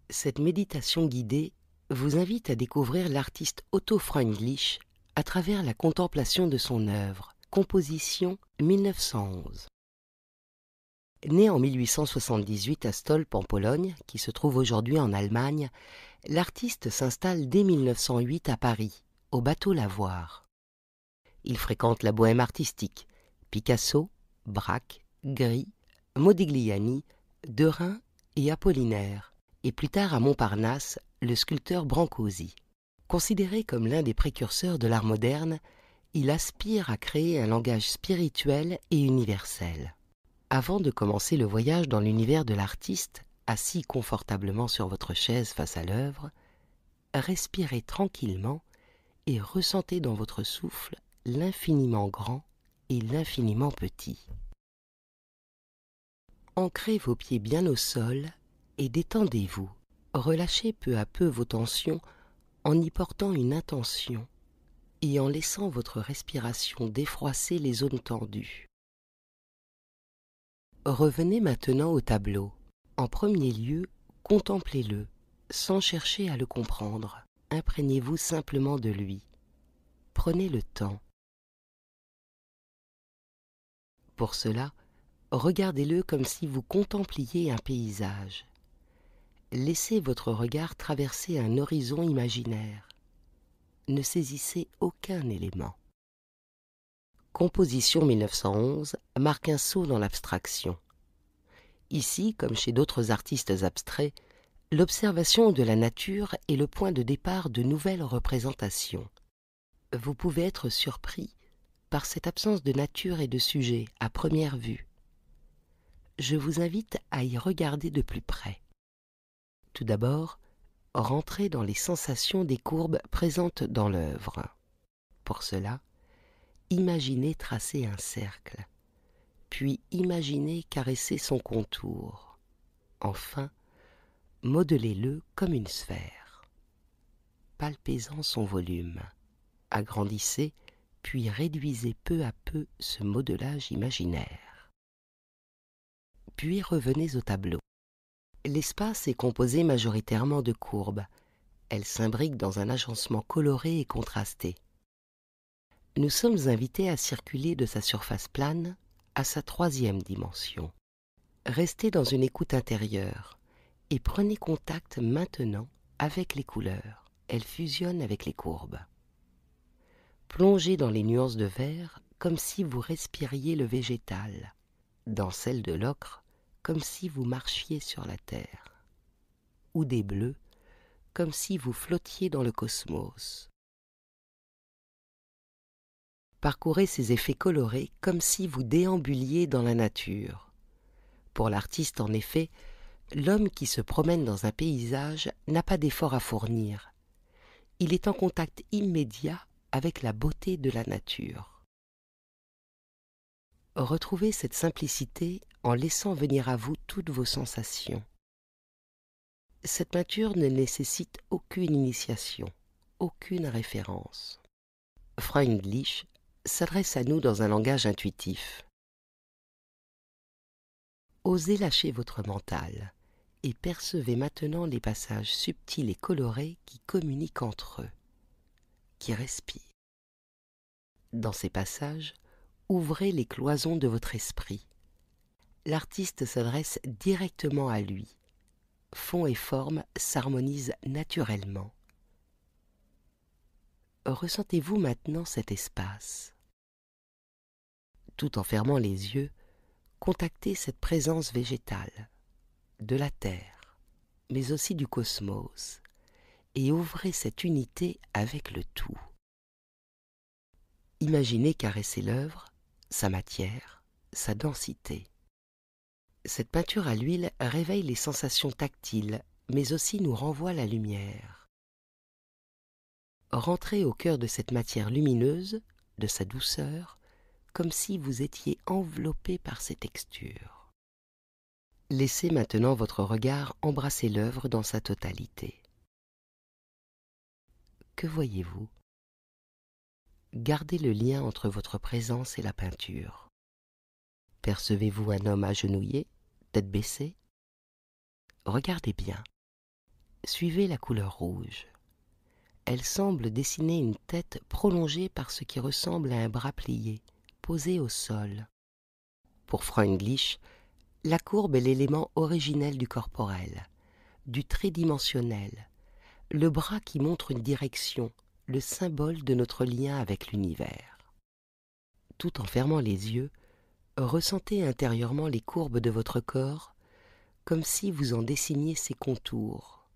Cette méditation guidée vous invite à découvrir l'artiste Otto Freundlich à travers la contemplation de son œuvre, Composition 1911. Né en 1878 à Stolp en Pologne, qui se trouve aujourd'hui en Allemagne, l'artiste s'installe dès 1908 à Paris, au bateau Lavoir. Il fréquente la bohème artistique, Picasso, Braque, Gris, Modigliani, Derain et Apollinaire, et plus tard à Montparnasse, le sculpteur Brancusi. Considéré comme l'un des précurseurs de l'art moderne, il aspire à créer un langage spirituel et universel. Avant de commencer le voyage dans l'univers de l'artiste, assis confortablement sur votre chaise face à l'œuvre, respirez tranquillement et ressentez dans votre souffle l'infiniment grand et l'infiniment petit. Ancrez vos pieds bien au sol et détendez-vous. Relâchez peu à peu vos tensions en y portant une intention et en laissant votre respiration défroisser les zones tendues. Revenez maintenant au tableau. En premier lieu, contemplez-le, sans chercher à le comprendre. Imprégnez-vous simplement de lui. Prenez le temps. Pour cela, regardez-le comme si vous contempliez un paysage. Laissez votre regard traverser un horizon imaginaire. Ne saisissez aucun élément. Composition 1911 marque un saut dans l'abstraction. Ici, comme chez d'autres artistes abstraits, l'observation de la nature est le point de départ de nouvelles représentations. Vous pouvez être surpris par cette absence de nature et de sujet à première vue. Je vous invite à y regarder de plus près. Tout d'abord, rentrez dans les sensations des courbes présentes dans l'œuvre. Pour cela, imaginez tracer un cercle, puis imaginez caresser son contour. Enfin, modelez-le comme une sphère. Palpez-en son volume. Agrandissez, puis réduisez peu à peu ce modelage imaginaire. Puis revenez au tableau. L'espace est composé majoritairement de courbes. Elles s'imbriquent dans un agencement coloré et contrasté. Nous sommes invités à circuler de sa surface plane à sa troisième dimension. Restez dans une écoute intérieure et prenez contact maintenant avec les couleurs. Elles fusionnent avec les courbes. Plongez dans les nuances de vert comme si vous respiriez le végétal, dans celles de l'ocre comme si vous marchiez sur la terre, ou des bleus comme si vous flottiez dans le cosmos. Parcourez ces effets colorés comme si vous déambuliez dans la nature. Pour l'artiste, en effet, l'homme qui se promène dans un paysage n'a pas d'effort à fournir. Il est en contact immédiat avec la beauté de la nature. Retrouvez cette simplicité en laissant venir à vous toutes vos sensations. Cette peinture ne nécessite aucune initiation, aucune référence. Freundlich s'adresse à nous dans un langage intuitif. Osez lâcher votre mental et percevez maintenant les passages subtils et colorés qui communiquent entre eux, qui respirent. Dans ces passages, ouvrez les cloisons de votre esprit. L'artiste s'adresse directement à lui. Fond et forme s'harmonisent naturellement. Ressentez-vous maintenant cet espace. Tout en fermant les yeux, contactez cette présence végétale, de la terre, mais aussi du cosmos, et ouvrez cette unité avec le tout. Imaginez caresser l'œuvre, sa matière, sa densité. Cette peinture à l'huile réveille les sensations tactiles, mais aussi nous renvoie la lumière. Rentrez au cœur de cette matière lumineuse, de sa douceur, comme si vous étiez enveloppé par ses textures. Laissez maintenant votre regard embrasser l'œuvre dans sa totalité. Que voyez-vous ? Gardez le lien entre votre présence et la peinture. Percevez-vous un homme agenouillé, tête baissée ? Regardez bien. Suivez la couleur rouge. Elle semble dessiner une tête prolongée par ce qui ressemble à un bras plié, posé au sol. Pour Freundlich, la courbe est l'élément originel du corporel, du tridimensionnel, le bras qui montre une direction, le symbole de notre lien avec l'univers. Tout en fermant les yeux, ressentez intérieurement les courbes de votre corps, comme si vous en dessiniez ses contours.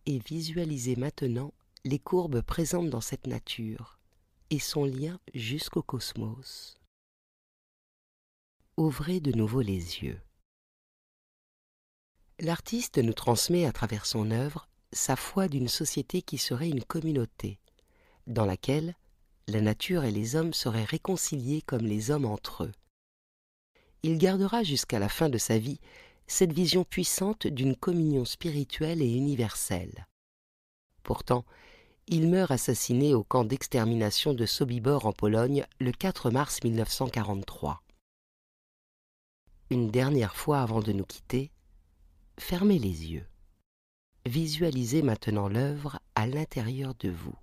Et visualisez maintenant les courbes présentes dans cette nature et son lien jusqu'au cosmos. Ouvrez de nouveau les yeux. L'artiste nous transmet à travers son œuvre sa foi d'une société qui serait une communauté, dans laquelle la nature et les hommes seraient réconciliés comme les hommes entre eux. Il gardera jusqu'à la fin de sa vie cette vision puissante d'une communion spirituelle et universelle. Pourtant, il meurt assassiné au camp d'extermination de Sobibor en Pologne le 4 mars 1943. Une dernière fois avant de nous quitter, fermez les yeux. Visualisez maintenant l'œuvre à l'intérieur de vous.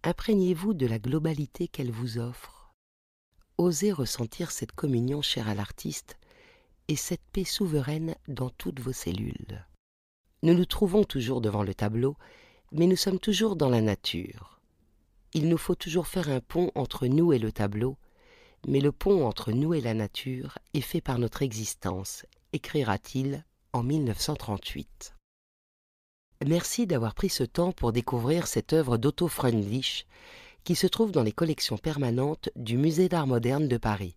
Imprégnez-vous de la globalité qu'elle vous offre. Osez ressentir cette communion chère à l'artiste et cette paix souveraine dans toutes vos cellules. Nous nous trouvons toujours devant le tableau, mais nous sommes toujours dans la nature. Il nous faut toujours faire un pont entre nous et le tableau, mais le pont entre nous et la nature est fait par notre existence, écrira-t-il en 1938. Merci d'avoir pris ce temps pour découvrir cette œuvre d'Otto Freundlich qui se trouve dans les collections permanentes du Musée d'Art moderne de Paris.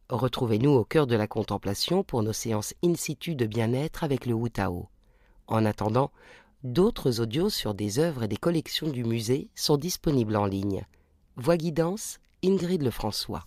Retrouvez-nous au cœur de la contemplation pour nos séances in situ de bien-être avec le Wu Tao. En attendant, d'autres audios sur des œuvres et des collections du musée sont disponibles en ligne. Voix guidance, Ingrid Lefrançois.